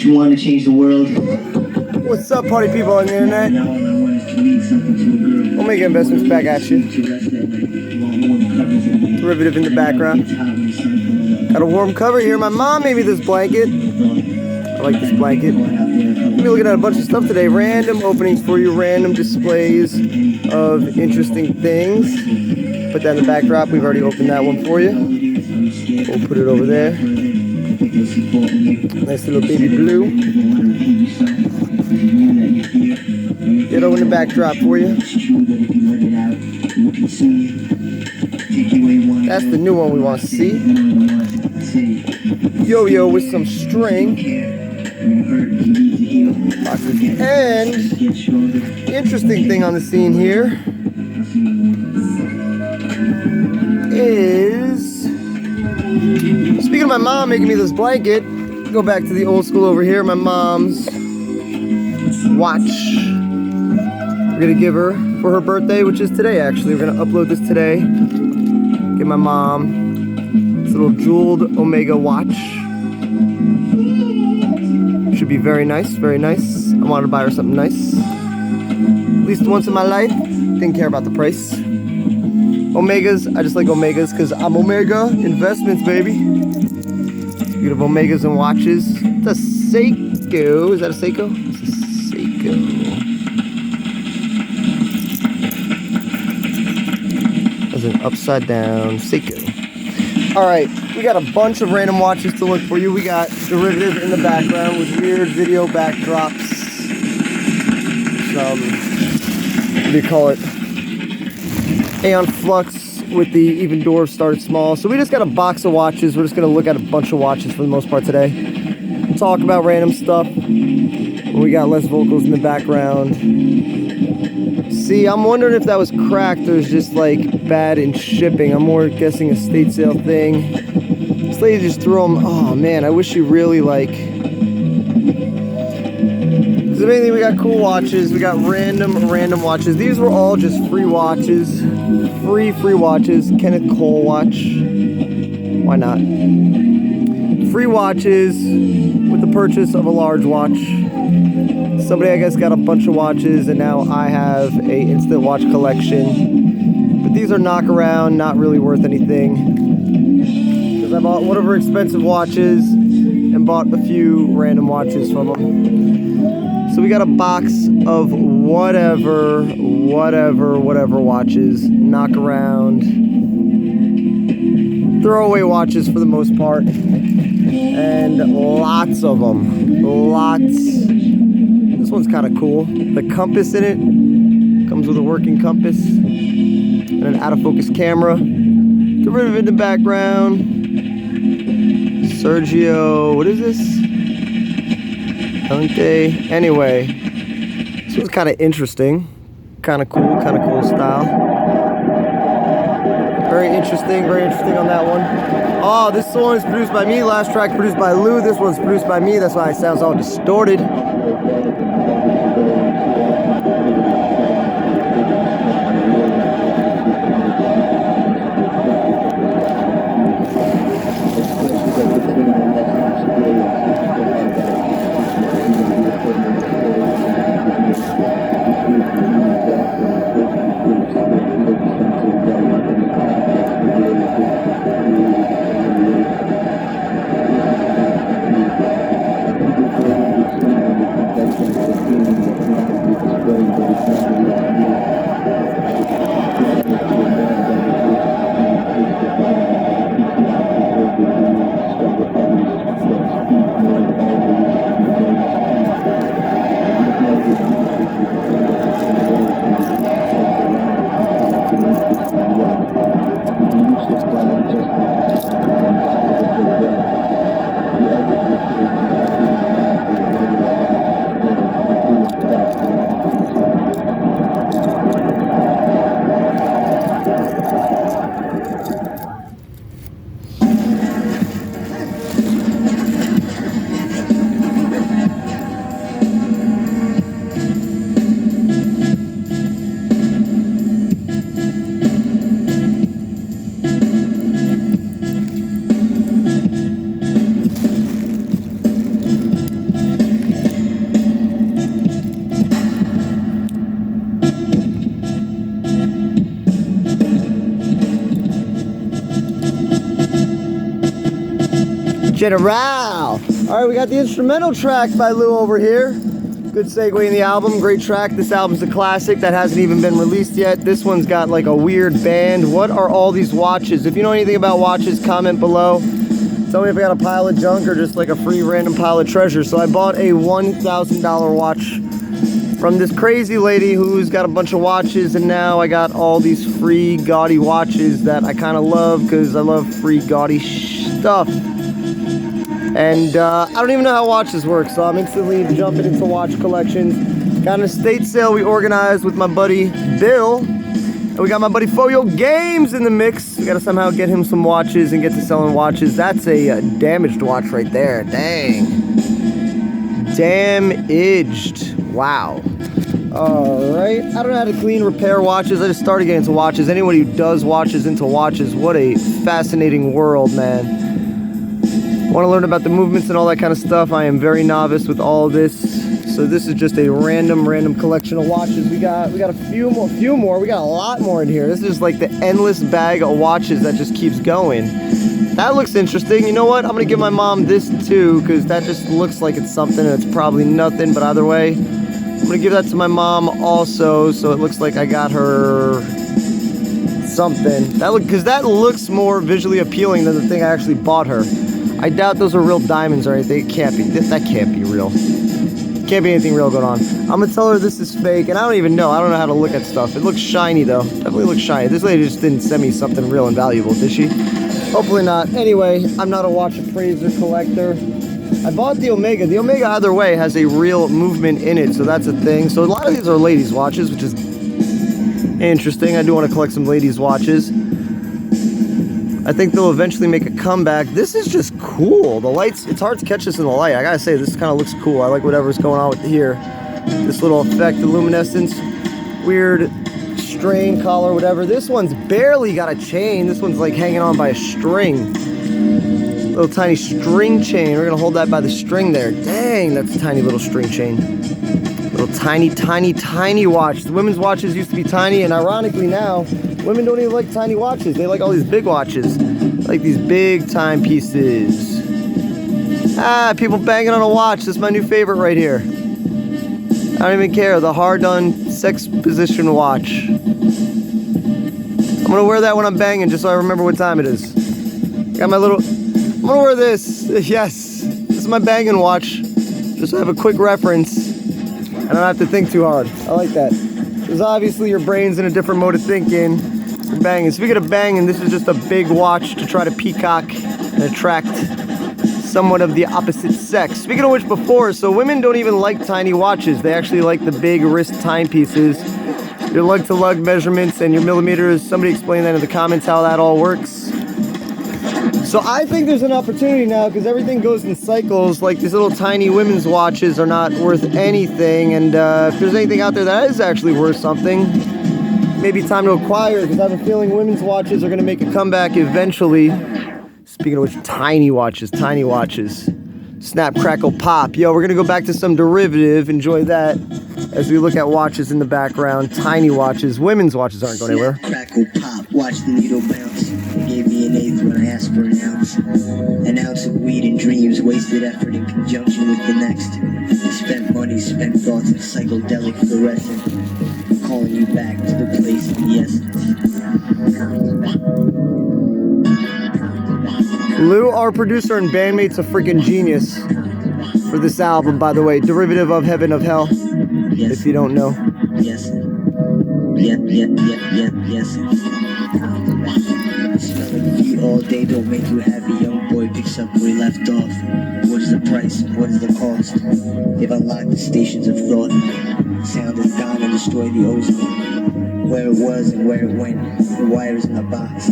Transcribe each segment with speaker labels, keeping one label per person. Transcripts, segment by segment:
Speaker 1: you want to change the world.
Speaker 2: What's up, party people on the internet? Omega Investments back at you. Derivitive in the background. Got a warm cover here. My mom made me this blanket. I like this blanket. We'll be looking at a bunch of stuff today. Random openings for you, random displays of interesting things. Put that in the backdrop. We've already opened that one for you. We'll put it over there. Nice little baby blue. Get over in the backdrop for you. That's the new one we want to see. Yo-yo with some string. And interesting thing on the scene here is, speaking of my mom making me this blanket, go back to the old school over here. My mom's watch. We're gonna give her for her birthday, which is today actually. We're gonna upload this today. Give my mom this little jeweled Omega watch. Should be very nice, very nice. I wanted to buy her something nice. At least once in my life. Didn't care about the price. Omegas, I just like Omegas because I'm Omega Investments, baby. Beautiful Omegas and watches. It's a Seiko. Is that a Seiko? It's a Seiko. That's an upside down Seiko. Alright, we got a bunch of random watches to look for you. We got Derivitive in the background with weird video backdrops. Some, what do you call it? Aeon Flux with the even dwarf started small. So we just got a box of watches. We're just going to look at a bunch of watches for the most part today. We'll talk about random stuff. We got less vocals in the background. See, I'm wondering if that was cracked or it's just like bad in shipping. I'm more guessing a state sale thing. This lady just threw them. Oh man, I wish she really like. Because if anything, we got cool watches. We got random watches. These were all just free watches. Free watches. Kenneth Cole watch. Why not? Free watches with the purchase of a large watch. Somebody, I guess, got a bunch of watches, and now I have a instant watch collection. But these are knock around, not really worth anything. Because I bought one of her expensive watches and bought a few random watches from them. So we got a box of whatever watches, knock around, throwaway watches for the most part, and lots of them, lots. This one's kind of cool. The compass in it comes with a working compass and an out-of-focus camera. Derivitive in the background. Sergio, what is this? Dante. Anyway, this one's kind of interesting. Kind of cool style. Very interesting on that one. Oh, this one is produced by me. Last track produced by Lou. This one's produced by me. That's why it sounds all distorted. General. All right, we got the instrumental track by Lou over here. Good segue in the album, great track. This album's a classic that hasn't even been released yet. This one's got like a weird band. What are all these watches? If you know anything about watches, comment below. Tell me if I got a pile of junk or just like a free random pile of treasure. So I bought a $1,000 watch from this crazy lady who's got a bunch of watches, and now I got all these free gaudy watches that I kind of love because I love free gaudy stuff. And I don't even know how watches work, so I'm instantly jumping into watch collections. Got an estate sale we organized with my buddy Bill. And we got my buddy Foyo Games in the mix. We gotta somehow get him some watches and get to selling watches. That's a damaged watch right there. Dang. Damaged. Wow. Alright. I don't know how to clean, repair watches. I just started getting into watches. Anyone who does watches into watches, what a fascinating world, man. Want to learn about the movements and all that kind of stuff. I am very novice with all of this. So this is just a random collection of watches. We got a few more. We got a lot more in here. This is like the endless bag of watches that just keeps going. That looks interesting. You know what? I'm gonna give my mom this too, because that just looks like it's something and it's probably nothing, but either way, I'm gonna give that to my mom also, so it looks like I got her something. Because that looks more visually appealing than the thing I actually bought her. I doubt those are real diamonds or anything. It can't be. That can't be real. Can't be anything real going on. I'm gonna tell her this is fake, and I don't even know. I don't know how to look at stuff. It looks shiny though. Definitely looks shiny. This lady just didn't send me something real and valuable, did she? Hopefully not. Anyway, I'm not a watch appraiser collector. I bought the Omega. The Omega, either way, has a real movement in it, so that's a thing. So a lot of these are ladies' watches, which is interesting. I do want to collect some ladies' watches. I think they'll eventually make a comeback. This is just cool. The lights, it's hard to catch this in the light. I gotta say, this kind of looks cool. I like whatever's going on with here. This little effect, the luminescence, weird strain collar, whatever. This one's barely got a chain. This one's like hanging on by a string. Little tiny string chain. We're gonna hold that by the string there. Dang, that's a tiny little string chain. Little tiny watch. The women's watches used to be tiny, and ironically now, women don't even like tiny watches. They like all these big watches. Like these big timepieces. People banging on a watch. This is my new favorite right here. I don't even care. The hard-done sex position watch. I'm gonna wear that when I'm banging just so I remember what time it is. Got my little... I'm gonna wear this. Yes. This is my banging watch. Just so I have a quick reference. I don't have to think too hard. I like that. Because obviously your brain's in a different mode of thinking. You're banging. Speaking of banging, this is just a big watch to try to peacock and attract somewhat of the opposite sex. Speaking of which before, so women don't even like tiny watches. They actually like the big wrist timepieces. Your lug-to-lug measurements and your millimeters. Somebody explain that in the comments how that all works. So I think there's an opportunity now because everything goes in cycles. Like these little tiny women's watches are not worth anything, and if there's anything out there that is actually worth something, maybe time to acquire it, because I have a feeling women's watches are going to make a comeback eventually. Speaking of which, tiny watches. Snap, crackle, pop. Yo, we're going to go back to some Derivitive. Enjoy that as we look at watches in the background. Tiny watches. Women's watches aren't going anywhere.
Speaker 1: Snap, crackle, pop. Watch the needle bounce. They gave me an eighth when I asked for an ounce. An ounce of weed and dreams. Wasted effort in conjunction with the next. Spent money, spent thoughts of psychedelic fluorescent. Calling you back to the place of the essence.
Speaker 2: Lou, our producer and bandmate's a freaking genius for this album, by the way. Derivative of Heaven of Hell, yes. If you don't know.
Speaker 1: Yes. Smelling feet all day don't make you happy. Young boy picks up where he left off. What is the price? What is the cost? They've unlocked the stations of thought. Sound is gone and destroy the ozone. Where it was and where it went. The wires in the box.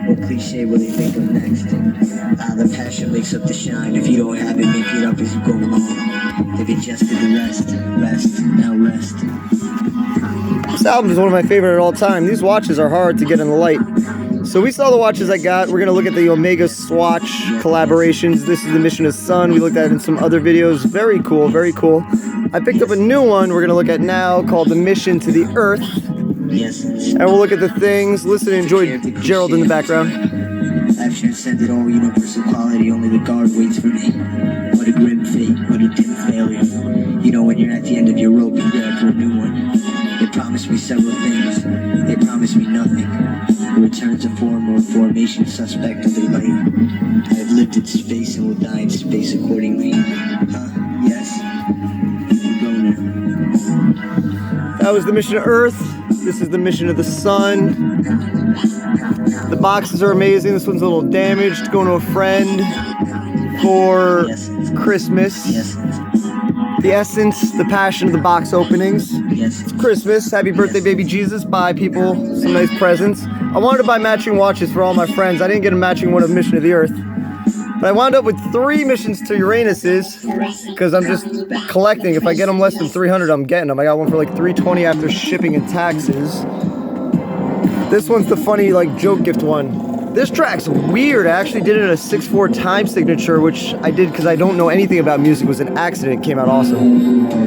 Speaker 1: What cliche will they think of next? The passion makes up the shine. If you don't have it, make it up as you go along. They've ingested the rest. Rest, now rest.
Speaker 2: This album is one of my favorite at all time. These watches are hard to get in the light. So we saw the watches I got. We're going to look at the Omega Swatch collaborations. This is the Mission of Sun. We looked at it in some other videos. Very cool, very cool. I picked up a new one we're going to look at now called the Mission to the Earth. And we'll look at the things. Listen and enjoy Gerald in the background.
Speaker 1: transcended all universal quality, only the guard waits for me. What a grim fate, what a dim failure. You know when you're at the end of your rope, you grab for a new one. They promised me several things, they promised me nothing. A return to form or formation suspect of their light. I have lived in space and will die in space accordingly. Yes. You go now.
Speaker 2: That was the mission of Earth. This is the mission of the Sun. The boxes are amazing. This one's a little damaged. Going to a friend for Christmas.
Speaker 1: Yes.
Speaker 2: The essence, the passion of the box openings.
Speaker 1: Yes.
Speaker 2: It's Christmas. Happy birthday, baby Jesus. Buy people some nice presents. I wanted to buy matching watches for all my friends. I didn't get a matching one of Mission of the Earth. But I wound up with 3 missions to Uranus's because I'm just collecting. If I get them less than 300, I'm getting them. I got one for like 320 after shipping and taxes. This one's the funny like joke gift one. This track's weird. I actually did it at a 6/4 time signature, which I did because I don't know anything about music. It was an accident. It came out awesome.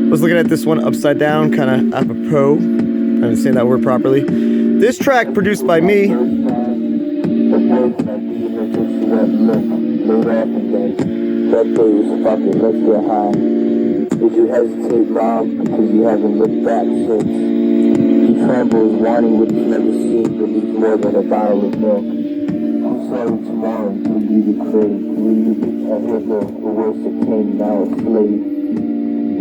Speaker 2: I was looking at this one upside down, kind of apropos. I'm saying that word properly. This track produced by me.
Speaker 3: Did you hesitate, Mom, because you haven't looked back since? He trembles, wanting what he's never seen, but he's more than a bottle of milk. I'm sorry tomorrow, will be the crave, leave it a Hitler, the worst that came, now a slave.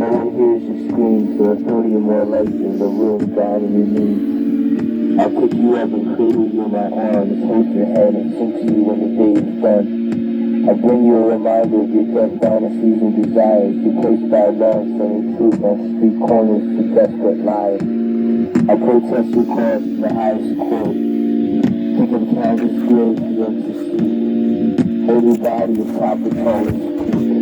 Speaker 3: No one hears you scream, so 30 or more lights in the room, down in your knees. I'll pick you up and cradle you in my arms, hold your head and sing to you when the day is done. I'll bring you a reminder of your dead fantasies and desires, replaced by love selling truth on street corners to desperate liars. I'll protest your cause to the highest court. Think of countless graves for them to see. Hold your body of proper tolerance to people.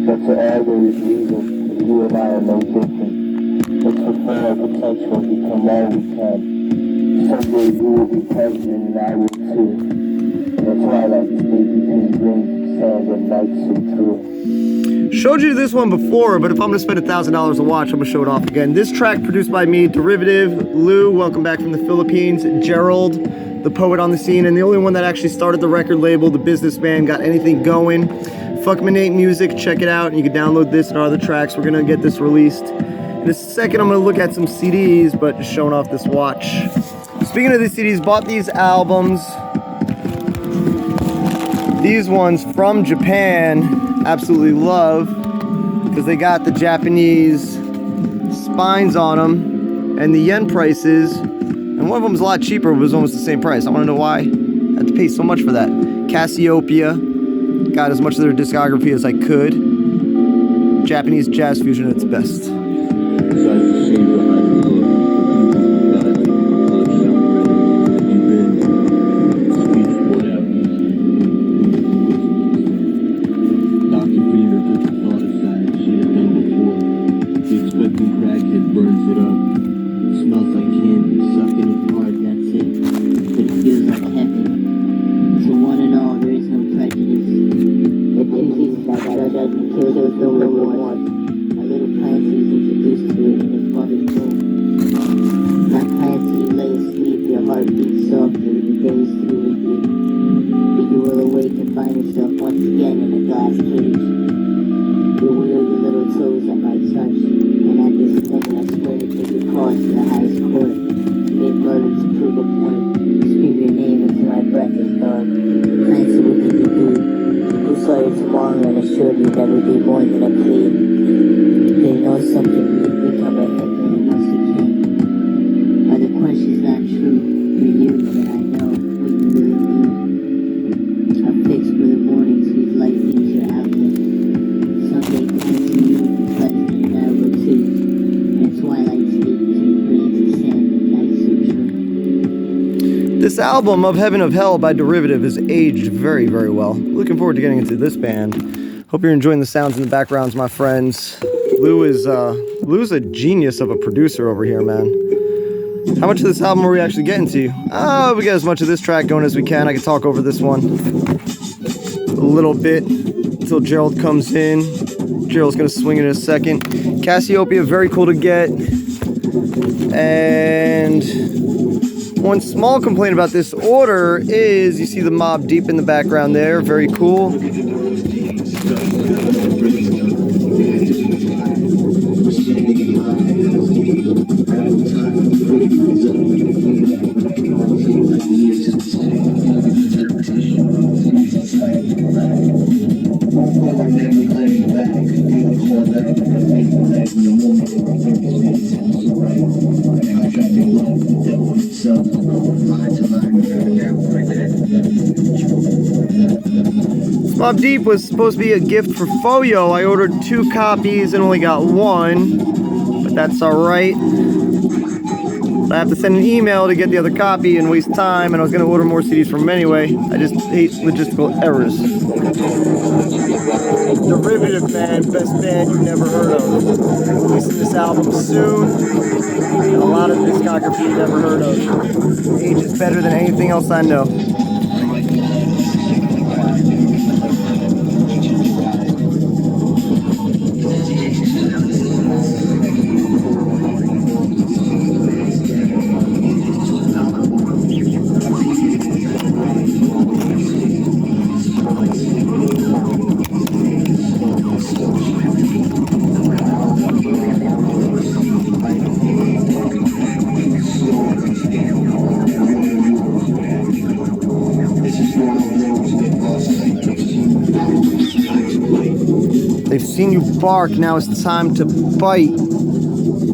Speaker 3: But to all there is reason, and you and I are no different. Let's fulfill our potential and become all we can. Someday you will be president and I will too. That's why I like to stay between grains of sand and nights so true.
Speaker 2: Showed you this one before, but if I'm gonna spend $1,000 a watch, I'm gonna show it off again. This track produced by me, Derivitive, Lou, welcome back from the Philippines, Gerald, the poet on the scene, and the only one that actually started the record label, the businessman, got anything going. Fuckmanate Music, check it out, and you can download this and our other tracks. We're gonna get this released. In a second, I'm gonna look at some CDs, but just showing off this watch. Speaking of the CDs, bought these albums. These ones from Japan, absolutely love, because they got the Japanese spines on them, and the yen prices, and one of them was a lot cheaper, but it was almost the same price. I want to know why I had to pay so much for that. Cassiopeia, got as much of their discography as I could. Japanese jazz fusion at its best. This album, Of Heaven of Hell by Derivitive, has aged very, very well. Looking forward to getting into this band. Hope you're enjoying the sounds in the backgrounds, my friends. Lou's a genius of a producer over here, man. How much of this album are we actually getting to? Oh, we got as much of this track going as we can. I can talk over this one a little bit until Gerald comes in. Gerald's gonna swing in a second. Cassiopeia, very cool to get. And one small complaint about this order is you see the Mob Deep in the background there. Very cool. Mob Deep was supposed to be a gift for Foyo. I ordered 2 copies and only got 1, but that's alright. I have to send an email to get the other copy and waste time, and I was going to order more CDs from him anyway. I just hate logistical errors. Derivitive, man, best band you've never heard of. Releasing this album soon. And a lot of discography you've never heard of. Age is better than anything else I know. They've seen you bark, now it's time to bite.